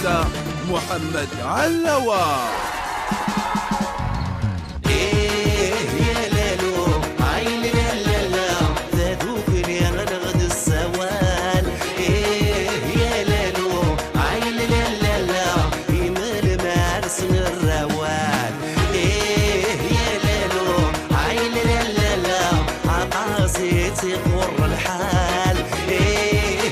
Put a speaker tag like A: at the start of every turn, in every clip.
A: هذا محمد علوة.
B: يغر الحال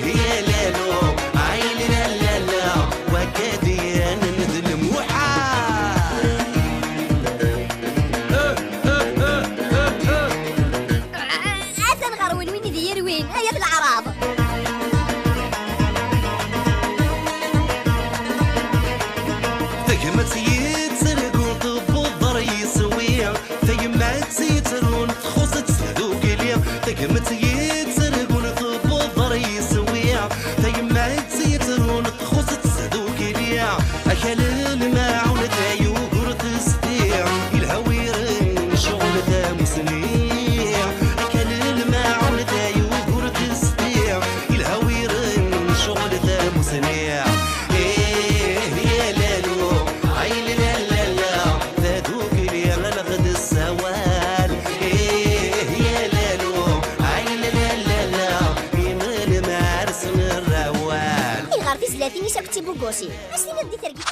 B: يا لالو عين لا لا لا وكادي ننذل محال.
C: أتنغر وين ذير وين هيا في الأعراض.
B: تهمت يتسرقون طب الضر يسويها تهمت يتسرقون تخص تسلوك اليوم تهمت يتسرقون طب الضر يسويها تهمت يتسرقون تخص تسلوك اليوم أكل الماعون تايوغر تستيع الهوير شغل ذا مسنيع أكل الماعون تايوغر تستيع الهوير شغل ذا مسنيع.
C: ثلاثين يسكتي بوغوسي اش دينا بدي ترقي